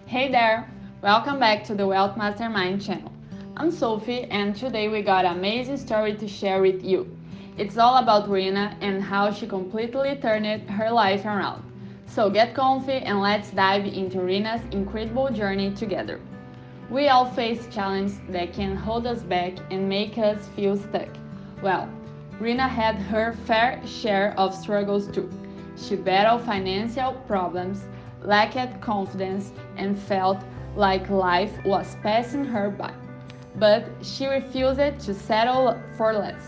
Hey there! Welcome back to the Wealth Mastermind channel. I'm Sophie and today we got an amazing story to share with you. It's all about Rina and how she completely turned her life around. So get comfy and let's dive into Rina's incredible journey together. We all face challenges that can hold us back and make us feel stuck. Well, Rina had her fair share of struggles too. She battled financial problems, lacked confidence, and felt like life was passing her by. But she refused to settle for less.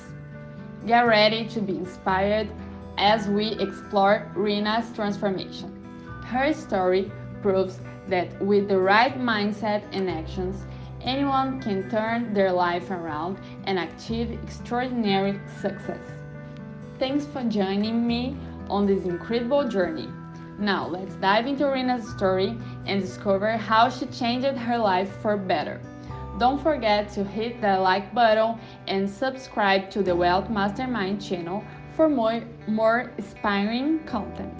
Get ready to be inspired as we explore Rina's transformation. Her story proves that with the right mindset and actions, anyone can turn their life around and achieve extraordinary success. Thanks for joining me on this incredible journey. Now let's dive into Rina's story and discover how she changed her life for better. Don't forget to hit the like button and subscribe to the Wealth Mastermind channel for more inspiring content.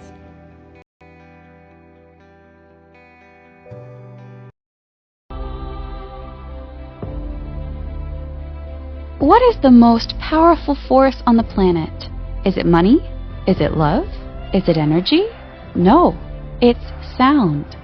What is the most powerful force on the planet? Is it money? Is it love? Is it energy? No, it's sound.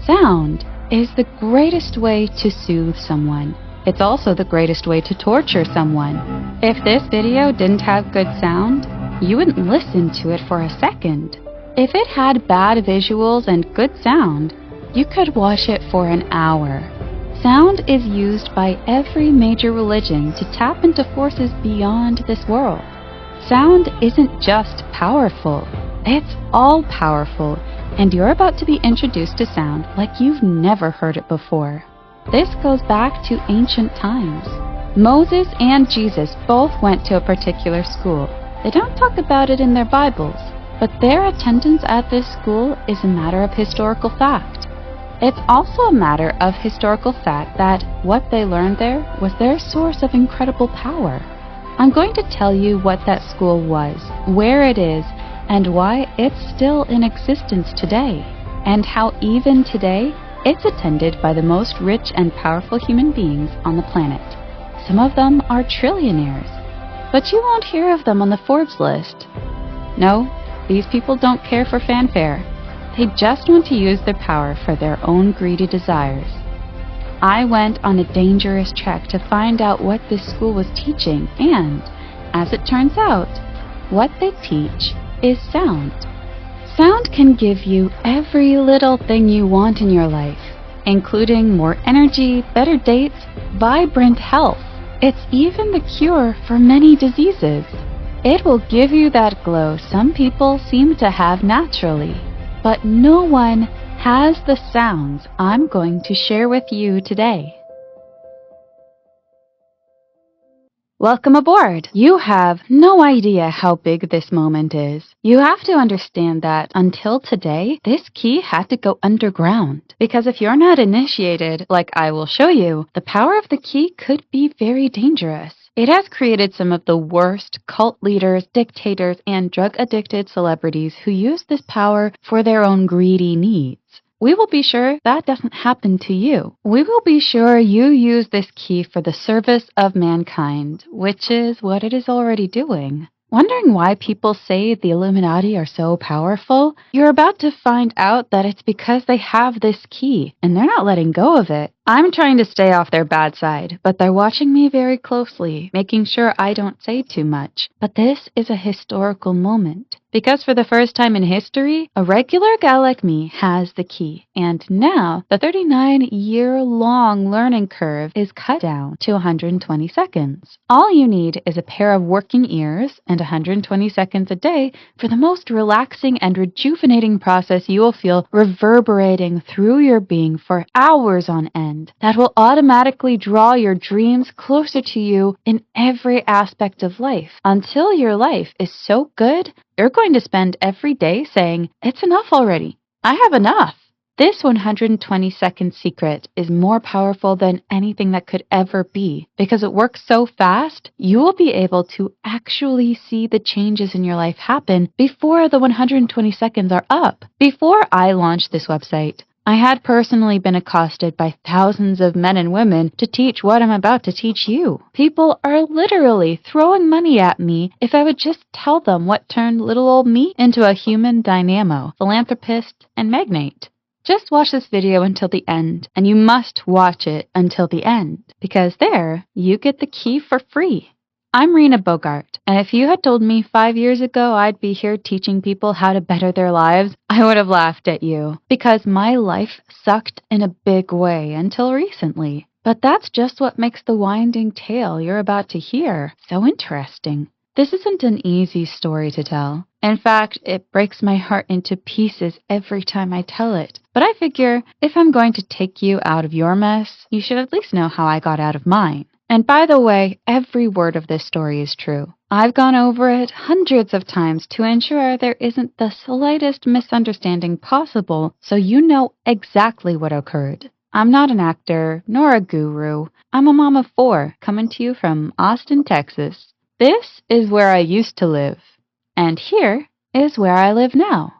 Sound is the greatest way to soothe someone. It's also the greatest way to torture someone. If this video didn't have good sound, you wouldn't listen to it for a second. If it had bad visuals and good sound, you could watch it for an hour. Sound is used by every major religion to tap into forces beyond this world. Sound isn't just powerful, it's all-powerful, and you're about to be introduced to sound like you've never heard it before. This goes back to ancient times. Moses and Jesus both went to a particular school. They don't talk about it in their Bibles, but their attendance at this school is a matter of historical fact. It's also a matter of historical fact that what they learned there was their source of incredible power. I'm going to tell you what that school was, where it is, and why it's still in existence today, and how even today it's attended by the most rich and powerful human beings on the planet. Some of them are trillionaires, but you won't hear of them on the Forbes list. No, these people don't care for fanfare. They just want to use their power for their own greedy desires. I went on a dangerous trek to find out what this school was teaching, and, as it turns out, what they teach is sound. Sound can give you every little thing you want in your life, including more energy, better dates, vibrant health. It's even the cure for many diseases. It will give you that glow some people seem to have naturally. But no one has the sounds I'm going to share with you today. Welcome aboard! You have no idea how big this moment is. You have to understand that until today, this key had to go underground. Because if you're not initiated, like I will show you, the power of the key could be very dangerous. It has created some of the worst cult leaders, dictators, and drug-addicted celebrities who use this power for their own greedy needs. We will be sure that doesn't happen to you. We will be sure you use this key for the service of mankind, which is what it is already doing. Wondering why people say the Illuminati are so powerful? You're about to find out that it's because they have this key, and they're not letting go of it. I'm trying to stay off their bad side, but they're watching me very closely, making sure I don't say too much. But this is a historical moment, because for the first time in history, a regular guy like me has the key. And now, the 39-year-long learning curve is cut down to 120 seconds. All you need is a pair of working ears and 120 seconds a day for the most relaxing and rejuvenating process you will feel reverberating through your being for hours on end. That will automatically draw your dreams closer to you in every aspect of life until your life is so good, you're going to spend every day saying, "It's enough already. I have enough." This 120-second secret is more powerful than anything that could ever be. Because it works so fast, you will be able to actually see the changes in your life happen before the 120 seconds are up. Before I launched this website, I had personally been accosted by thousands of men and women to teach what I'm about to teach you. People are literally throwing money at me if I would just tell them what turned little old me into a human dynamo, philanthropist, and magnate. Just watch this video until the end, and you must watch it until the end, because there, you get the key for free. I'm Rina Bogart, and if you had told me 5 years ago I'd be here teaching people how to better their lives, I would have laughed at you, because my life sucked in a big way until recently. But that's just what makes the winding tale you're about to hear so interesting. This isn't an easy story to tell. In fact, it breaks my heart into pieces every time I tell it. But I figure if I'm going to take you out of your mess, you should at least know how I got out of mine. And by the way, every word of this story is true. I've gone over it hundreds of times to ensure there isn't the slightest misunderstanding possible, so you know exactly what occurred. I'm not an actor, nor a guru. I'm a mom of 4, coming to you from Austin, Texas. This is where I used to live. And here is where I live now.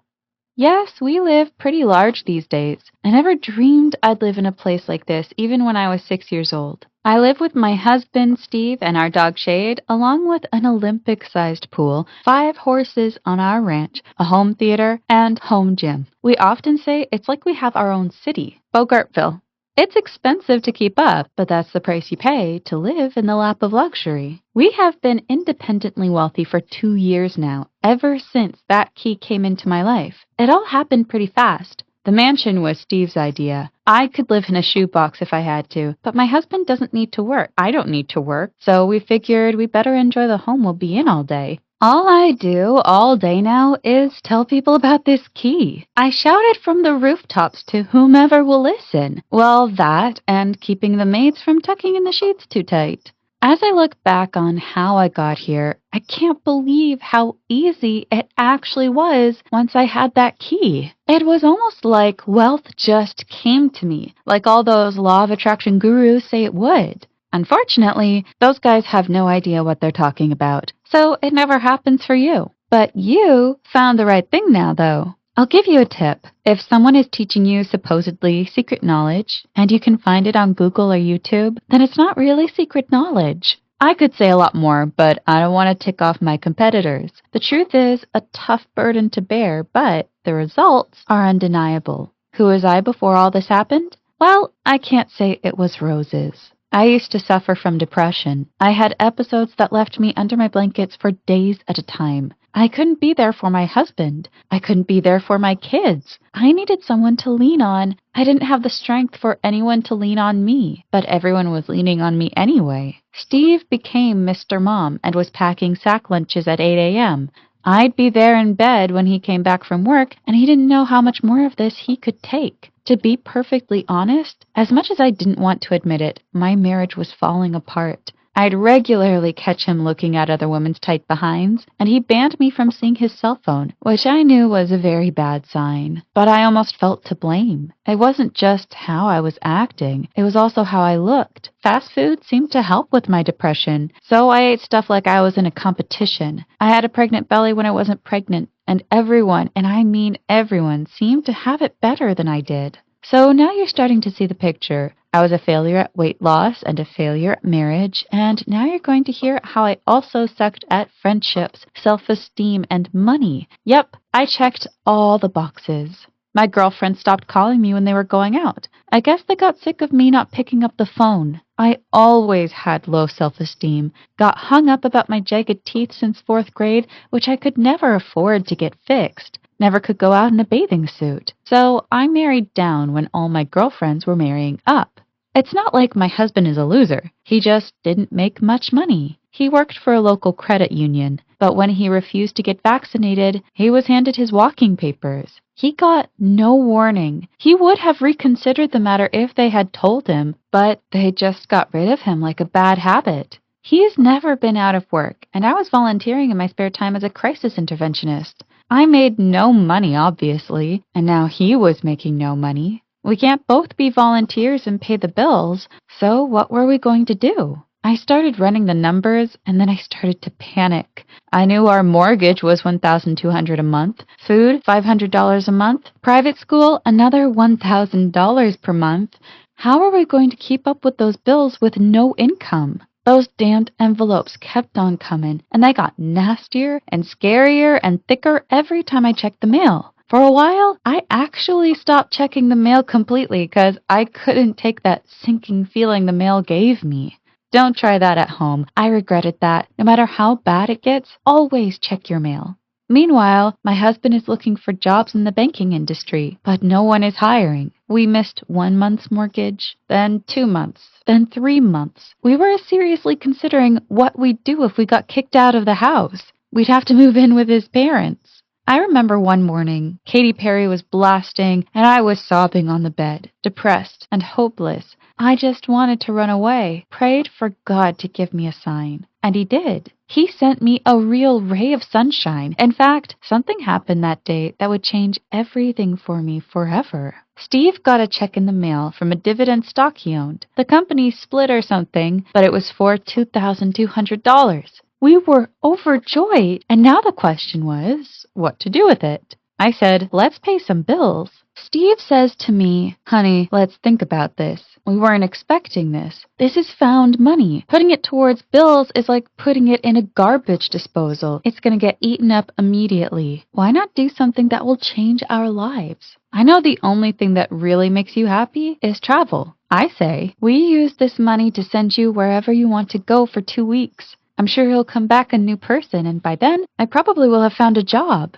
Yes, we live pretty large these days. I never dreamed I'd live in a place like this, even when I was 6 years old. I live with my husband, Steve, and our dog, Shade, along with an Olympic-sized pool, 5 horses on our ranch, a home theater, and home gym. We often say it's like we have our own city, Bogartville. It's expensive to keep up, but that's the price you pay to live in the lap of luxury. We have been independently wealthy for 2 years now, ever since that key came into my life. It all happened pretty fast. The mansion was Steve's idea. I could live in a shoebox if I had to, but my husband doesn't need to work. I don't need to work, so we figured we better enjoy the home we'll be in all day. All I do all day now is tell people about this key. I shout it from the rooftops to whomever will listen. Well, that and keeping the maids from tucking in the sheets too tight. As I look back on how I got here, I can't believe how easy it actually was once I had that key. It was almost like wealth just came to me, like all those law of attraction gurus say it would. Unfortunately, those guys have no idea what they're talking about, so it never happens for you. But you found the right thing now, though. I'll give you a tip. If someone is teaching you supposedly secret knowledge, and you can find it on Google or YouTube, then it's not really secret knowledge. I could say a lot more, but I don't want to tick off my competitors. The truth is a tough burden to bear, but the results are undeniable. Who was I before all this happened? Well, I can't say it was roses. I used to suffer from depression. I had episodes that left me under my blankets for days at a time. I couldn't be there for my husband. I couldn't be there for my kids. I needed someone to lean on. I didn't have the strength for anyone to lean on me, but everyone was leaning on me anyway. Steve became Mr. Mom and was packing sack lunches at 8 a.m. I'd be there in bed when he came back from work, and he didn't know how much more of this he could take. To be perfectly honest, as much as I didn't want to admit it, my marriage was falling apart. I'd regularly catch him looking at other women's tight behinds, and he banned me from seeing his cell phone, which I knew was a very bad sign. But I almost felt to blame. It wasn't just how I was acting, it was also how I looked. Fast food seemed to help with my depression, so I ate stuff like I was in a competition. I had a pregnant belly when I wasn't pregnant, and everyone, and I mean everyone, seemed to have it better than I did. So now you're starting to see the picture. I was a failure at weight loss and a failure at marriage, and now you're going to hear how I also sucked at friendships, self-esteem, and money. Yep, I checked all the boxes. My girlfriends stopped calling me when they were going out. I guess they got sick of me not picking up the phone. I always had low self-esteem, got hung up about my jagged teeth since 4th grade, which I could never afford to get fixed. Never could go out in a bathing suit. So I married down when all my girlfriends were marrying up. It's not like my husband is a loser. He just didn't make much money. He worked for a local credit union, but when he refused to get vaccinated, he was handed his walking papers. He got no warning. He would have reconsidered the matter if they had told him, but they just got rid of him like a bad habit. He's never been out of work, and I was volunteering in my spare time as a crisis interventionist. I made no money, obviously, and now he was making no money. We can't both be volunteers and pay the bills, so what were we going to do? I started running the numbers, and then I started to panic. I knew our mortgage was $1,200 a month, food $500 a month, private school another $1,000 per month. How are we going to keep up with those bills with no income? Those damned envelopes kept on coming, and they got nastier and scarier and thicker every time I checked the mail. For a while, I actually stopped checking the mail completely because I couldn't take that sinking feeling the mail gave me. Don't try that at home. I regretted that. No matter how bad it gets, always check your mail. Meanwhile, my husband is looking for jobs in the banking industry, but no one is hiring. We missed 1 month's mortgage, then 2 months, then 3 months. We were seriously considering what we'd do if we got kicked out of the house. We'd have to move in with his parents. I remember one morning, Katy Perry was blasting, and I was sobbing on the bed, depressed and hopeless. I just wanted to run away, prayed for God to give me a sign. And he did. He sent me a real ray of sunshine. In fact, something happened that day that would change everything for me forever. Steve got a check in the mail from a dividend stock he owned. The company split or something, but it was for $2,200. We were overjoyed, and now the question was, what to do with it? I said, let's pay some bills. Steve says to me, honey, let's think about this. We weren't expecting this. This is found money. Putting it towards bills is like putting it in a garbage disposal. It's going to get eaten up immediately. Why not do something that will change our lives? I know the only thing that really makes you happy is travel. I say, we use this money to send you wherever you want to go for 2 weeks. I'm sure you'll come back a new person, and by then, I probably will have found a job.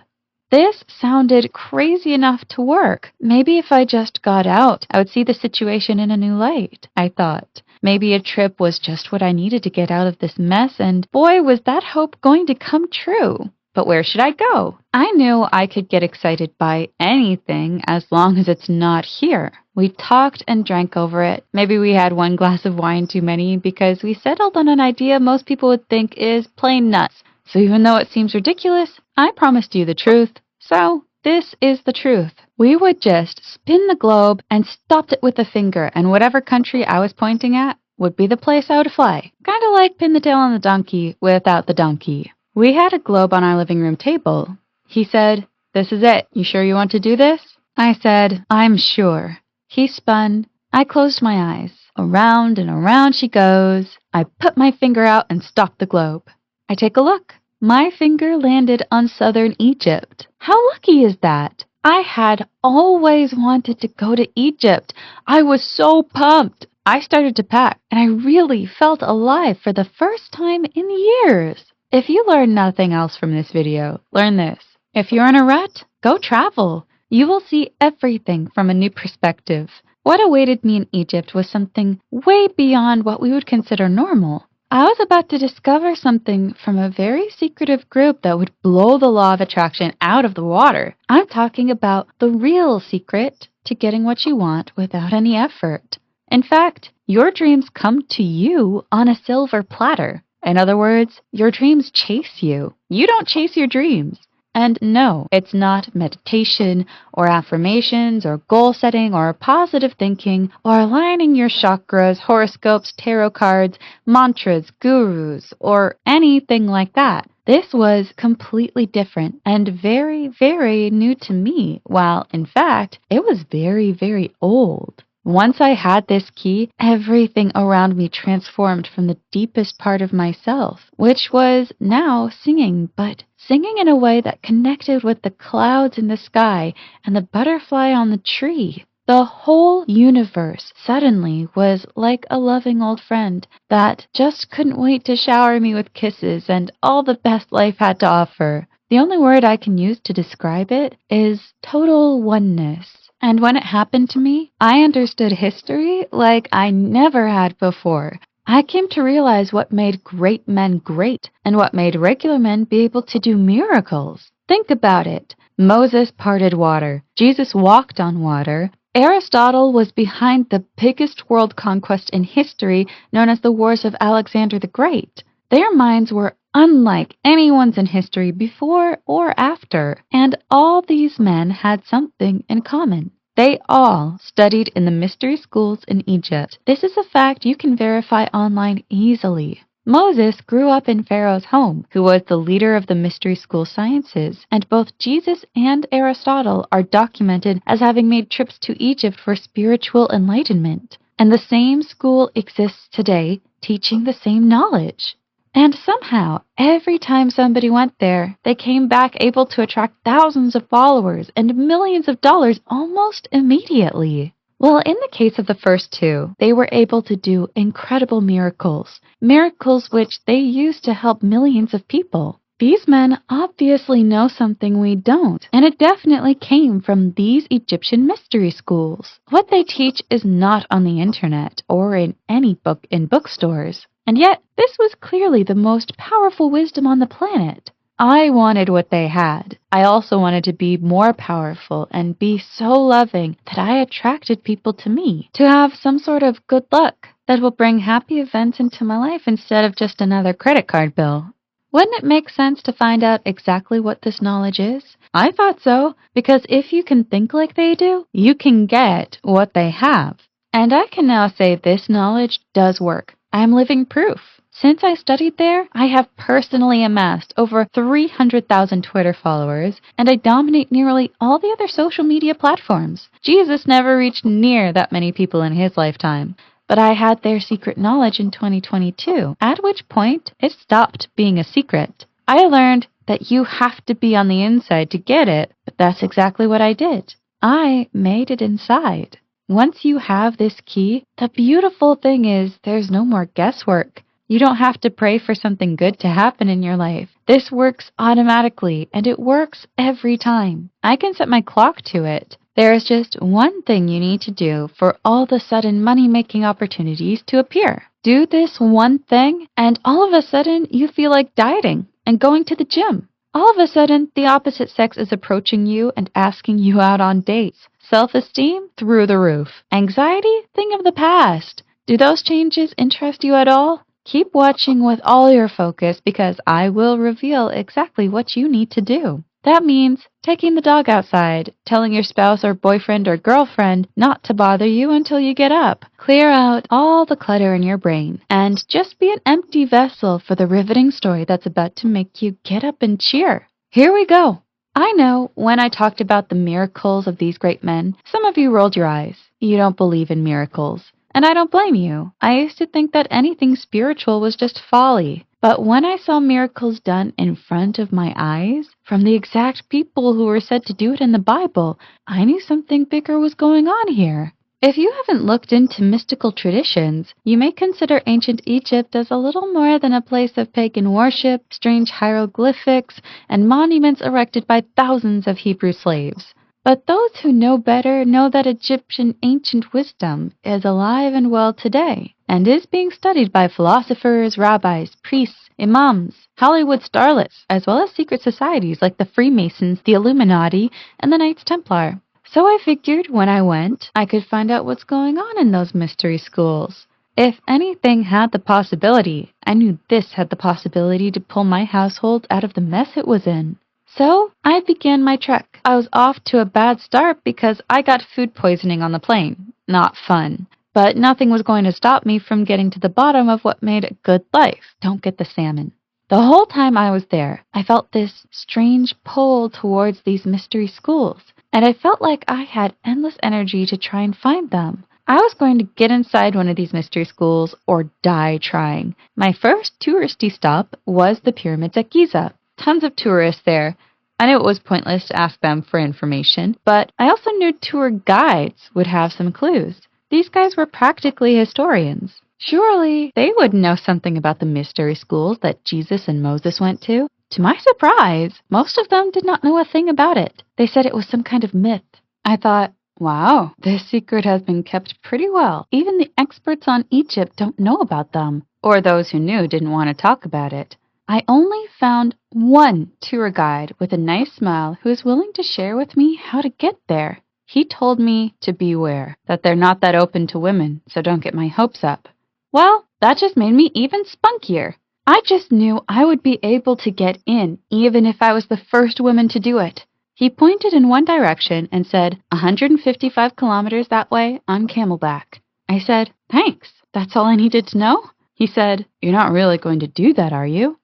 This sounded crazy enough to work. Maybe if I just got out, I would see the situation in a new light, I thought. Maybe a trip was just what I needed to get out of this mess, and boy, was that hope going to come true. But where should I go? I knew I could get excited by anything as long as it's not here. We talked and drank over it. Maybe we had 1 glass of wine too many because we settled on an idea most people would think is plain nuts. So even though it seems ridiculous, I promised you the truth. So this is the truth. We would just spin the globe and stopped it with a finger, and whatever country I was pointing at would be the place I would fly. Kind of like pin the tail on the donkey without the donkey. We had a globe on our living room table. He said, this is it. You sure you want to do this? I said, I'm sure. He spun. I closed my eyes. Around and around she goes. I put my finger out and stopped the globe. I take a look. My finger landed on southern Egypt. How lucky is that? I had always wanted to go to Egypt. I was so pumped. I started to pack, and I really felt alive for the first time in years. If you learn nothing else from this video, learn this. If you're in a rut, go travel. You will see everything from a new perspective. What awaited me in Egypt was something way beyond what we would consider normal. I was about to discover something from a very secretive group that would blow the law of attraction out of the water. I'm talking about the real secret to getting what you want without any effort. In fact, your dreams come to you on a silver platter. In other words, your dreams chase you. You don't chase your dreams. And no, it's not meditation or affirmations or goal setting or positive thinking or aligning your chakras, horoscopes, tarot cards, mantras, gurus, or anything like that. This was completely different and very, very new to me, while in fact, it was very, very old. Once I had this key, everything around me transformed from the deepest part of myself, which was now singing, but singing in a way that connected with the clouds in the sky and the butterfly on the tree. The whole universe suddenly was like a loving old friend that just couldn't wait to shower me with kisses and all the best life had to offer. The only word I can use to describe it is total oneness. And when it happened to me, I understood history like I never had before. I came to realize what made great men great and what made regular men be able to do miracles. Think about it. Moses parted water. Jesus walked on water. Aristotle was behind the biggest world conquest in history, known as the Wars of Alexander the Great. Their minds were unlike anyone's in history before or after, and all these men had something in common. They all studied in the mystery schools in Egypt. This is a fact you can verify online easily. Moses grew up in Pharaoh's home, who was the leader of the mystery school sciences, and both Jesus and Aristotle are documented as having made trips to Egypt for spiritual enlightenment. And the same school exists today, teaching the same knowledge. And somehow, every time somebody went there, they came back able to attract thousands of followers and millions of dollars almost immediately. Well, in the case of the first two, they were able to do incredible miracles, miracles which they used to help millions of people. These men obviously know something we don't, and it definitely came from these Egyptian mystery schools. What they teach is not on the internet or in any book in bookstores. And yet, this was clearly the most powerful wisdom on the planet. I wanted what they had. I also wanted to be more powerful and be so loving that I attracted people to me, to have some sort of good luck that will bring happy events into my life instead of just another credit card bill. Wouldn't it make sense to find out exactly what this knowledge is? I thought so, because if you can think like they do, you can get what they have. And I can now say this knowledge does work. I'm living proof. Since I studied there, I have personally amassed over 300,000 Twitter followers, and I dominate nearly all the other social media platforms. Jesus never reached near that many people in his lifetime. But I had their secret knowledge in 2022, at which point it stopped being a secret. I learned that you have to be on the inside to get it, but that's exactly what I did. I made it inside. Once you have this key, the beautiful thing is there's no more guesswork. You don't have to pray for something good to happen in your life. This works automatically, and it works every time. I can set my clock to it. There is just one thing you need to do for all the sudden money-making opportunities to appear. Do this one thing, and all of a sudden you feel like dieting and going to the gym. All of a sudden, the opposite sex is approaching you and asking you out on dates. Self-esteem through the roof. Anxiety, thing of the past. Do those changes interest you at all? Keep watching with all your focus because I will reveal exactly what you need to do. That means taking the dog outside, telling your spouse or boyfriend or girlfriend not to bother you until you get up. Clear out all the clutter in your brain and just be an empty vessel for the riveting story that's about to make you get up and cheer. Here we go. I know when I talked about the miracles of these great men, some of you rolled your eyes. You don't believe in miracles. And I don't blame you. I used to think that anything spiritual was just folly. But when I saw miracles done in front of my eyes, from the exact people who were said to do it in the Bible, I knew something bigger was going on here. If you haven't looked into mystical traditions, you may consider ancient Egypt as a little more than a place of pagan worship, strange hieroglyphics, and monuments erected by thousands of Hebrew slaves. But those who know better know that Egyptian ancient wisdom is alive and well today, and is being studied by philosophers, rabbis, priests, imams, Hollywood starlets, as well as secret societies like the Freemasons, the Illuminati, and the Knights Templar. So I figured when I went, I could find out what's going on in those mystery schools. If anything had the possibility, I knew this had the possibility to pull my household out of the mess it was in. So I began my trek. I was off to a bad start because I got food poisoning on the plane. Not fun. But nothing was going to stop me from getting to the bottom of what made a good life. Don't get the salmon. The whole time I was there, I felt this strange pull towards these mystery schools, and I felt like I had endless energy to try and find them. I was going to get inside one of these mystery schools or die trying. My first touristy stop was the pyramids at Giza. Tons of tourists there. I knew it was pointless to ask them for information, but I also knew tour guides would have some clues. These guys were practically historians. Surely they would know something about the mystery schools that Jesus and Moses went to. To my surprise, most of them did not know a thing about it. They said it was some kind of myth. I thought, wow, this secret has been kept pretty well. Even the experts on Egypt don't know about them, or those who knew didn't want to talk about it. I only found one tour guide with a nice smile who was willing to share with me how to get there. He told me to beware, that they're not that open to women, so don't get my hopes up. Well, that just made me even spunkier. I just knew I would be able to get in, even if I was the first woman to do it. He pointed in one direction and said, 155 kilometers that way on camelback. I said, thanks. That's all I needed to know? He said, you're not really going to do that, are you?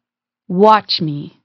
Watch me.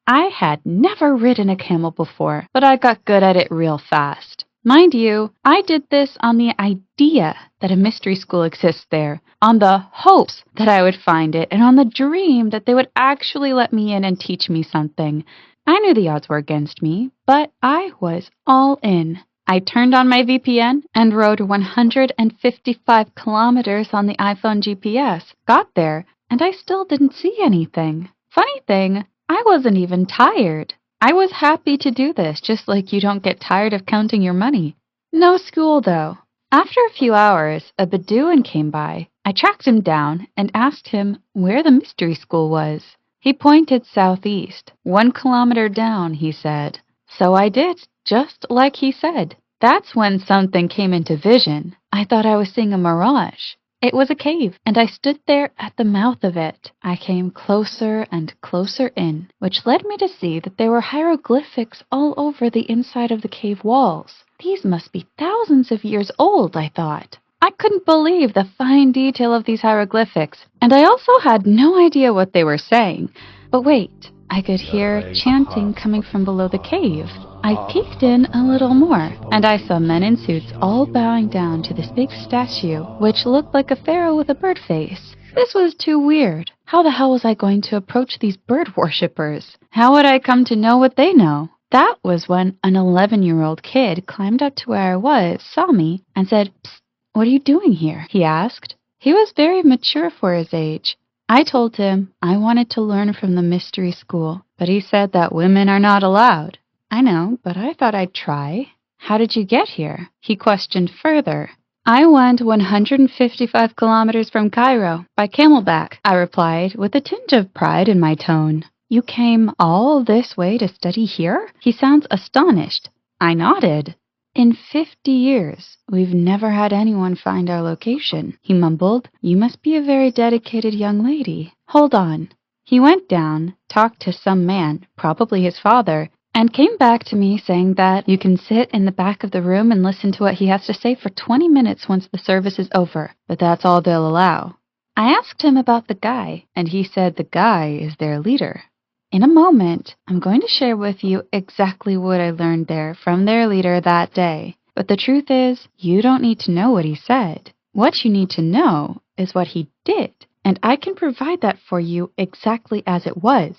I had never ridden a camel before, but I got good at it real fast. Mind you, I did this on the idea that a mystery school exists there, on the hopes that I would find it, and on the dream that they would actually let me in and teach me something. I knew the odds were against me, but I was all in. I turned on my VPN and rode 155 kilometers on the iPhone GPS, got there, and I still didn't see anything. Funny thing, I wasn't even tired. I was happy to do this, just like you don't get tired of counting your money. No school, though. After a few hours, a Bedouin came by. I tracked him down and asked him where the mystery school was. He pointed southeast. 1 kilometer down, he said. So I did, just like he said. That's when something came into vision. I thought I was seeing a mirage. It was a cave, and I stood there at the mouth of it. I came closer and closer in, which led me to see that there were hieroglyphics all over the inside of the cave walls. These must be thousands of years old, I thought. I couldn't believe the fine detail of these hieroglyphics, and I also had no idea what they were saying. But wait, I could hear chanting coming from below the cave. I peeked in a little more, and I saw men in suits all bowing down to this big statue, which looked like a pharaoh with a bird face. This was too weird. How the hell was I going to approach these bird worshippers? How would I come to know what they know? That was when an 11-year-old kid climbed up to where I was, saw me, and said, "Psst, what are you doing here?" he asked. He was very mature for his age. I told him I wanted to learn from the mystery school, but he said that women are not allowed. I know, but I thought I'd try. How did you get here? He questioned further. I went 155 kilometers from Cairo by camelback, I replied, with a tinge of pride in my tone. You came all this way to study here? He sounds astonished. I nodded. In 50 years, we've never had anyone find our location, he mumbled. You must be a very dedicated young lady. Hold on. He went down, talked to some man, probably his father, and came back to me saying that you can sit in the back of the room and listen to what he has to say for 20 minutes once the service is over, but that's all they'll allow. I asked him about the guy, and he said the guy is their leader. In a moment, I'm going to share with you exactly what I learned there from their leader that day. But the truth is, you don't need to know what he said. What you need to know is what he did, and I can provide that for you exactly as it was.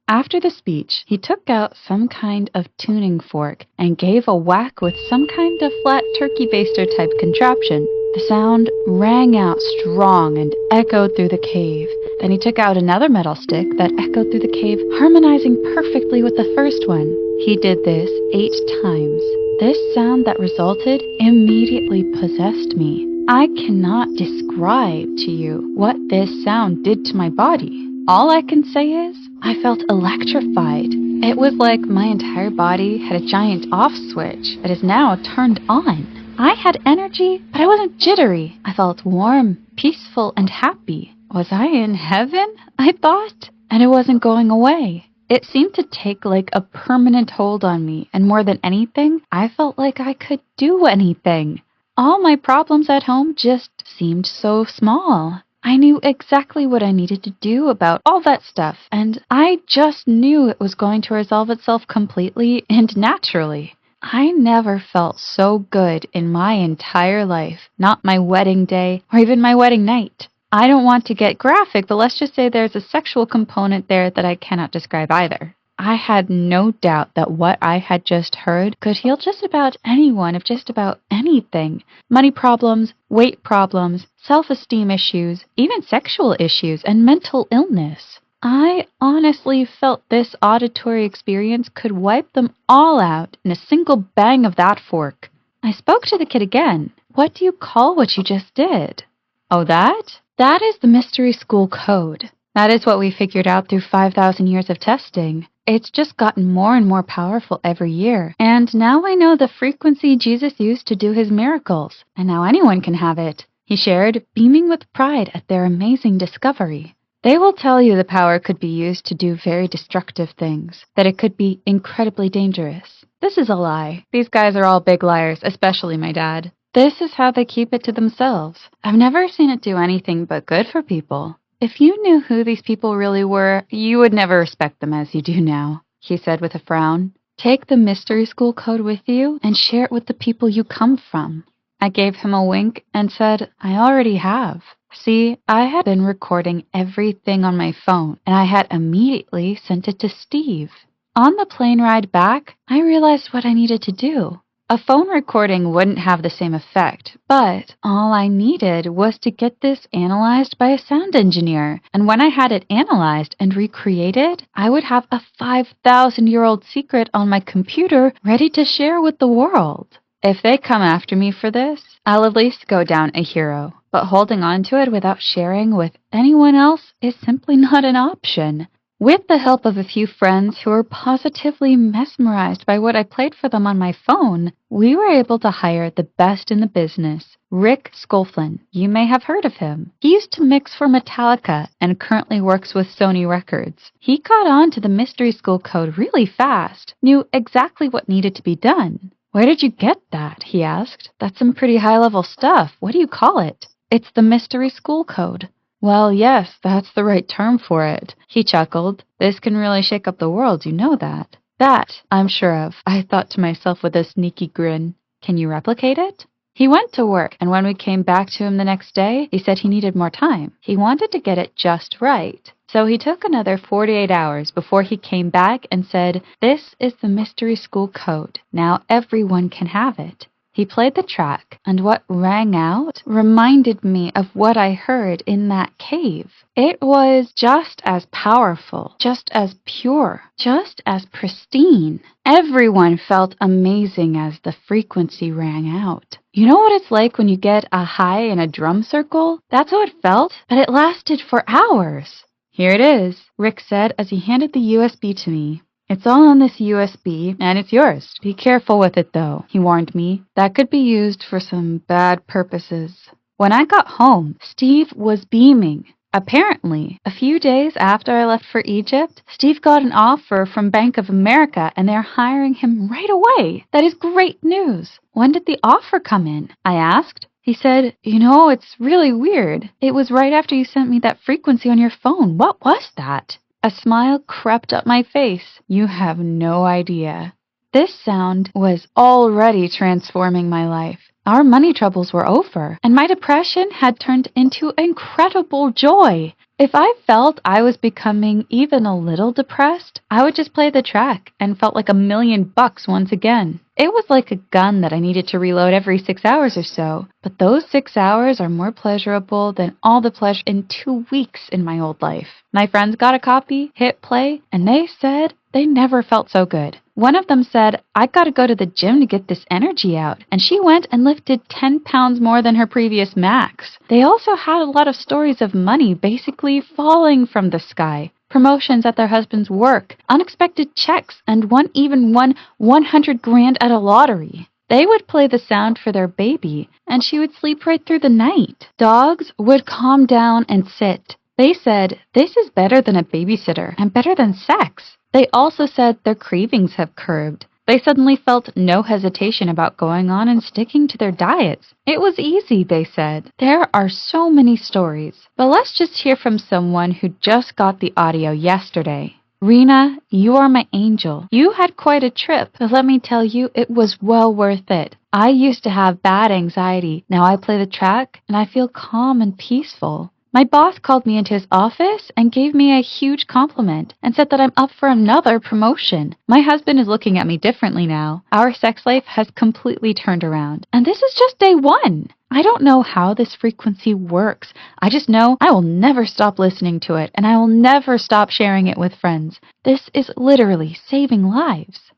After the speech, he took out some kind of tuning fork and gave a whack with some kind of flat turkey baster type contraption. The sound rang out strong and echoed through the cave. Then he took out another metal stick that echoed through the cave, harmonizing perfectly with the first one. He did this 8 times. This sound that resulted immediately possessed me. I cannot describe to you what this sound did to my body. All I can say is, I felt electrified. It was like my entire body had a giant off switch that is now turned on. I had energy, but I wasn't jittery. I felt warm, peaceful, and happy. Was I in heaven? I thought. And it wasn't going away. It seemed to take like a permanent hold on me, and more than anything, I felt like I could do anything. All my problems at home just seemed so small. I knew exactly what I needed to do about all that stuff, and I just knew it was going to resolve itself completely and naturally. I never felt so good in my entire life, not my wedding day or even my wedding night. I don't want to get graphic, but let's just say there's a sexual component there that I cannot describe either. I had no doubt that what I had just heard could heal just about anyone of just about anything. Money problems, weight problems, self-esteem issues, even sexual issues, and mental illness. I honestly felt this auditory experience could wipe them all out in a single bang of that fork. I spoke to the kid again. What do you call what you just did? Oh, that? That is the mystery school code. That is what we figured out through 5,000 years of testing. It's just gotten more and more powerful every year. And now I know the frequency Jesus used to do his miracles. And now anyone can have it. He shared, beaming with pride at their amazing discovery. They will tell you the power could be used to do very destructive things, that it could be incredibly dangerous. This is a lie. These guys are all big liars, especially my dad. This is how they keep it to themselves. I've never seen it do anything but good for people. If you knew who these people really were, you would never respect them as you do now, he said with a frown. Take the mystery school code with you and share it with the people you come from. I gave him a wink and said, I already have. See, I had been recording everything on my phone, and I had immediately sent it to Steve. On the plane ride back, I realized what I needed to do. A phone recording wouldn't have the same effect, but all I needed was to get this analyzed by a sound engineer, and when I had it analyzed and recreated, I would have a 5,000-year-old secret on my computer ready to share with the world. If they come after me for this, I'll at least go down a hero. But holding on to it without sharing with anyone else is simply not an option. With the help of a few friends who were positively mesmerized by what I played for them on my phone, we were able to hire the best in the business, Rick Scolflin. You may have heard of him. He used to mix for Metallica and currently works with Sony Records. He caught on to the mystery school code really fast, knew exactly what needed to be done. Where did you get that? He asked. That's some pretty high-level stuff. What do you call it? It's the mystery school code. Well, yes, that's the right term for it. He chuckled. This can really shake up the world, you know that. That, I'm sure of, I thought to myself with a sneaky grin. Can you replicate it? He went to work, and when we came back to him the next day, he said he needed more time. He wanted to get it just right. So he took another 48 hours before he came back and said, this is the mystery school code. Now everyone can have it. He played the track, and what rang out reminded me of what I heard in that cave. It was just as powerful, just as pure, just as pristine. Everyone felt amazing as the frequency rang out. You know what it's like when you get a high in a drum circle? That's how it felt, but it lasted for hours. Here it is, Rick said as he handed the USB to me. It's all on this USB, and it's yours. Be careful with it, though, he warned me. That could be used for some bad purposes. When I got home, Steve was beaming. Apparently, a few days after I left for Egypt, Steve got an offer from Bank of America, and they're hiring him right away. That is great news. When did the offer come in? I asked. He said, it's really weird. It was right after you sent me that frequency on your phone. What was that? A smile crept up my face. You have no idea. This sound was already transforming my life. Our money troubles were over, and my depression had turned into incredible joy. If I felt I was becoming even a little depressed, I would just play the track and felt like $1,000,000 once again. It was like a gun that I needed to reload every 6 hours or so, but those 6 hours are more pleasurable than all the pleasure in 2 weeks in my old life. My friends got a copy, hit play, and they said they never felt so good. One of them said, I gotta go to the gym to get this energy out, and she went and lifted 10 pounds more than her previous max. They also had a lot of stories of money basically falling from the sky. Promotions at their husband's work, unexpected checks, and one even won 100 grand at a lottery. They would play the sound for their baby, and she would sleep right through the night. Dogs would calm down and sit. They said, this is better than a babysitter and better than sex. They also said their cravings have curbed. They suddenly felt no hesitation about going on and sticking to their diets. It was easy, they said. There are so many stories. But let's just hear from someone who just got the audio yesterday. Rina, you are my angel. You had quite a trip, but let me tell you, it was well worth it. I used to have bad anxiety. Now I play the track, and I feel calm and peaceful. My boss called me into his office and gave me a huge compliment and said that I'm up for another promotion. My husband is looking at me differently now. Our sex life has completely turned around. And this is just day one. I don't know how this frequency works. I just know I will never stop listening to it, and I will never stop sharing it with friends. This is literally saving lives.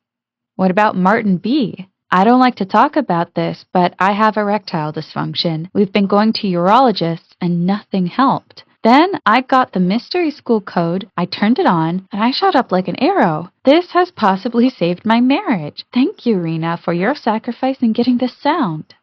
What about Martin B? I don't like to talk about this, but I have erectile dysfunction. We've been going to urologists and nothing helped. Then I got the mystery school code, I turned it on, and I shot up like an arrow. This has possibly saved my marriage. Thank you, Rina, for your sacrifice in getting this sound.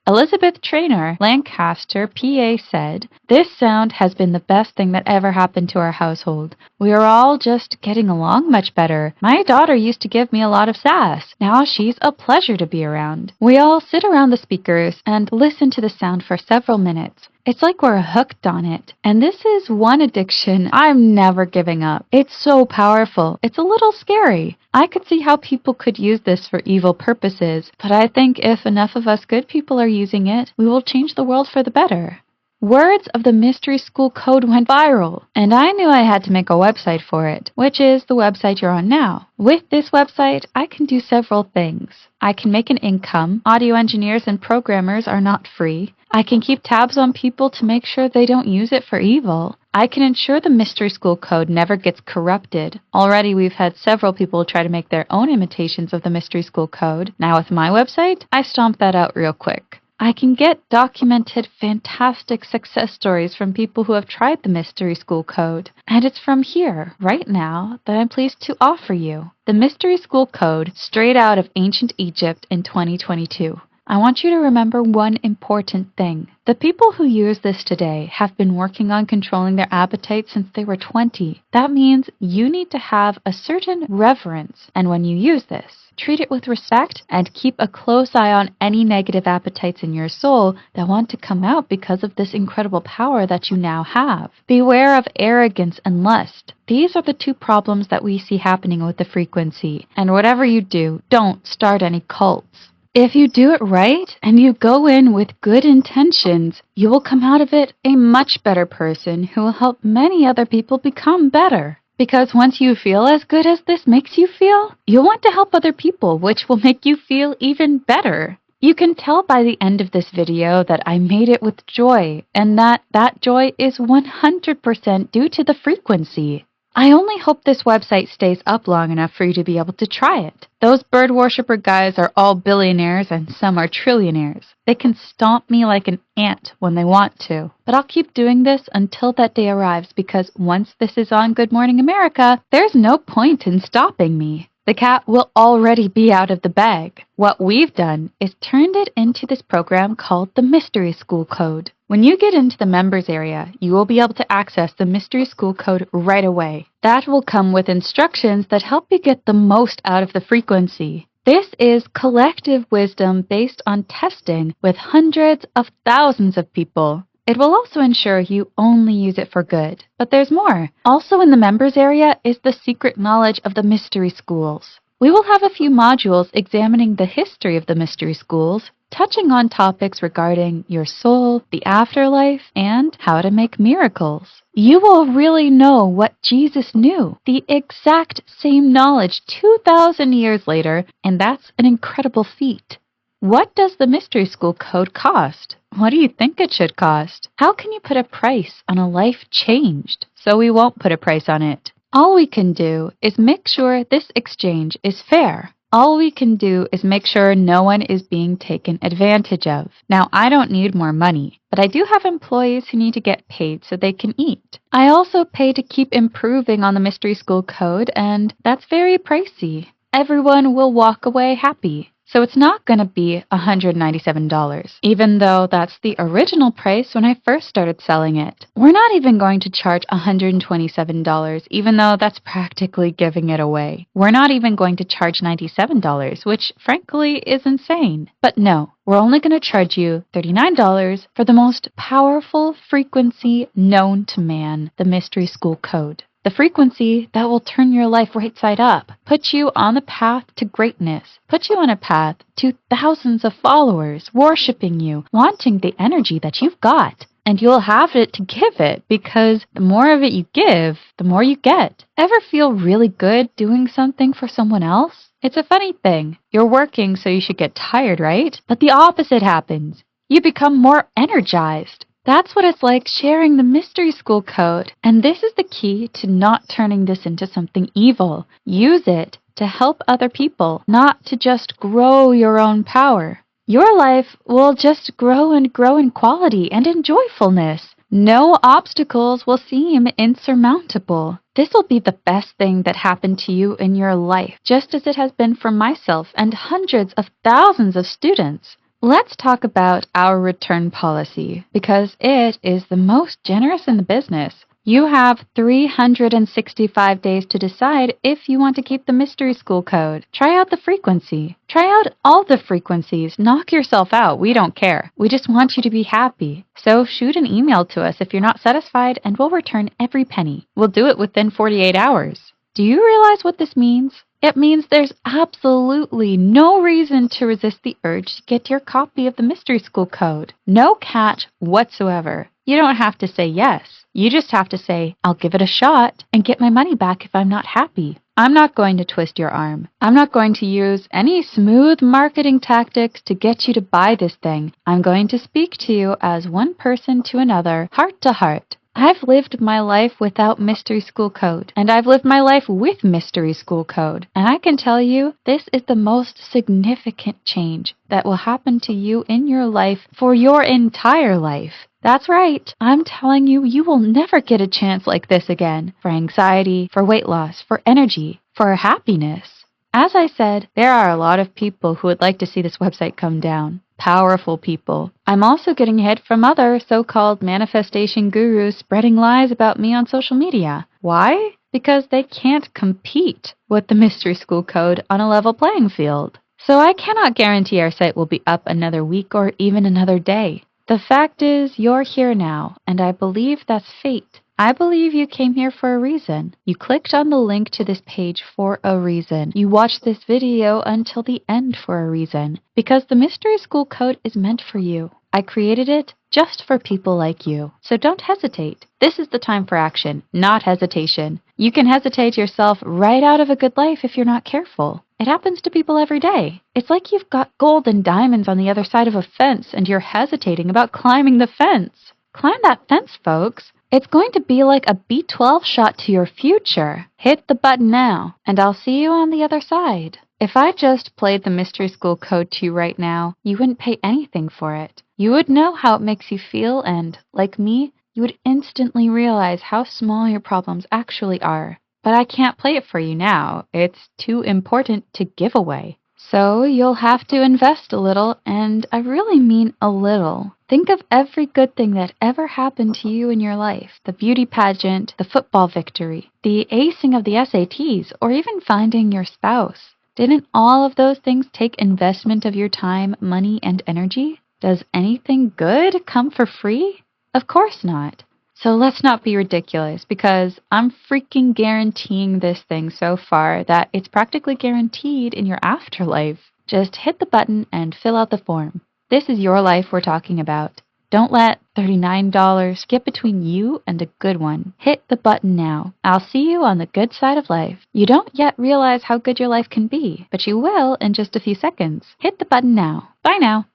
Elizabeth Traynor, Lancaster, PA said, "This sound has been the best thing that ever happened to our household. We are all just getting along much better. My daughter used to give me a lot of sass. Now she's a pleasure to be around." We all sit around the speakers and listen to the sound for several minutes. It's like we're hooked on it. And this is one addiction I'm never giving up. It's so powerful. It's a little scary. I could see how people could use this for evil purposes, but I think if enough of us good people are using it, we will change the world for the better. Words of the Mystery School Code went viral, and I knew I had to make a website for it, which is the website you're on now. With this website, I can do several things. I can make an income. Audio engineers and programmers are not free. I can keep tabs on people to make sure they don't use it for evil. I can ensure the Mystery School Code never gets corrupted. Already we've had several people try to make their own imitations of the Mystery School Code. Now with my website, I stomp that out real quick. I can get documented fantastic success stories from people who have tried the Mystery School Code. And it's from here, right now, that I'm pleased to offer you the Mystery School Code straight out of ancient Egypt in 2022. I want you to remember one important thing. The people who use this today have been working on controlling their appetite since they were 20. That means you need to have a certain reverence, and when you use this, treat it with respect and keep a close eye on any negative appetites in your soul that want to come out because of this incredible power that you now have. Beware of arrogance and lust. These are the two problems that we see happening with the frequency. And whatever you do, don't start any cults. If you do it right and you go in with good intentions, you will come out of it a much better person who will help many other people become better. Because once you feel as good as this makes you feel, you'll want to help other people, which will make you feel even better. You can tell by the end of this video that I made it with joy, and that joy is 100% due to the frequency. I only hope this website stays up long enough for you to be able to try it. Those bird worshipper guys are all billionaires and some are trillionaires. They can stomp me like an ant when they want to. But I'll keep doing this until that day arrives because once this is on Good Morning America, there's no point in stopping me. The cat will already be out of the bag. What we've done is turned it into this program called the Mystery School Code. When you get into the members area, you will be able to access the Mystery School Code right away. That will come with instructions that help you get the most out of the frequency. This is collective wisdom based on testing with hundreds of thousands of people. It will also ensure you only use it for good. But there's more. Also in the members area is the secret knowledge of the mystery schools. We will have a few modules examining the history of the mystery schools, touching on topics regarding your soul, the afterlife, and how to make miracles. You will really know what Jesus knew, the exact same knowledge 2,000 years later, and that's an incredible feat. What does the Mystery School Code cost? What do you think it should cost? How can you put a price on a life changed? So we won't put a price on it. All we can do is make sure this exchange is fair. All we can do is make sure no one is being taken advantage of. Now, I don't need more money, but I do have employees who need to get paid so they can eat. I also pay to keep improving on the Mystery School Code, and that's very pricey. Everyone will walk away happy. So it's not going to be $197, even though that's the original price when I first started selling it. We're not even going to charge $127, even though that's practically giving it away. We're not even going to charge $97, which frankly is insane. But no, we're only going to charge you $39 for the most powerful frequency known to man, the Mystery School Code. The frequency that will turn your life right side up, put you on the path to greatness, put you on a path to thousands of followers worshiping you, wanting the energy that you've got. And you'll have it to give it because the more of it you give, the more you get. Ever feel really good doing something for someone else? It's a funny thing. You're working so you should get tired, right? But the opposite happens. You become more energized. That's what it's like sharing the Mystery School Code. And this is the key to not turning this into something evil. Use it to help other people, not to just grow your own power. Your life will just grow in quality and in joyfulness. No obstacles will seem insurmountable. This will be the best thing that happened to you in your life, just as it has been for myself and hundreds of thousands of students. Let's talk about our return policy because it is the most generous in the business. You have 365 days to decide if you want to keep the mystery school code. Try out the frequency. Try out all the frequencies. Knock yourself out. We don't care. We just want you to be happy. So shoot an email to us if you're not satisfied and we'll return every penny. We'll do it within 48 hours. Do you realize what this means? It means there's absolutely no reason to resist the urge to get your copy of the Mystery School Code. No catch whatsoever. You don't have to say yes. You just have to say, I'll give it a shot and get my money back if I'm not happy. I'm not going to twist your arm. I'm not going to use any smooth marketing tactics to get you to buy this thing. I'm going to speak to you as one person to another, heart to heart. I've lived my life without Mystery School Code, and I've lived my life with Mystery School Code. And I can tell you, this is the most significant change that will happen to you in your life for your entire life. That's right. I'm telling you, you will never get a chance like this again. For anxiety, for weight loss, for energy, for happiness. As I said, there are a lot of people who would like to see this website come down. Powerful people. I'm also getting hit from other so-called manifestation gurus spreading lies about me on social media. Why? Because they can't compete with the Mystery School Code on a level playing field. So I cannot guarantee our site will be up another week or even another day. The fact is, you're here now, and I believe that's fate. I believe you came here for a reason. You clicked on the link to this page for a reason. You watched this video until the end for a reason. Because the Mystery School Code is meant for you. I created it just for people like you. So don't hesitate. This is the time for action, not hesitation. You can hesitate yourself right out of a good life if you're not careful. It happens to people every day. It's like you've got gold and diamonds on the other side of a fence and you're hesitating about climbing the fence. Climb that fence, folks. It's going to be like a B12 shot to your future. Hit the button now, and I'll see you on the other side. If I just played the Mystery School Code to you right now, you wouldn't pay anything for it. You would know how it makes you feel and, like me, you would instantly realize how small your problems actually are. But I can't play it for you now. It's too important to give away. So you'll have to invest a little, and I really mean a little. Think of every good thing that ever happened to you in your life. The beauty pageant, the football victory, the acing of the SATs, or even finding your spouse. Didn't all of those things take investment of your time, money, and energy? Does anything good come for free? Of course not. So let's not be ridiculous, because I'm freaking guaranteeing this thing so far that it's practically guaranteed in your afterlife. Just hit the button and fill out the form. This is your life we're talking about. Don't let $39 get between you and a good one. Hit the button now. I'll see you on the good side of life. You don't yet realize how good your life can be, but you will in just a few seconds. Hit the button now. Bye now.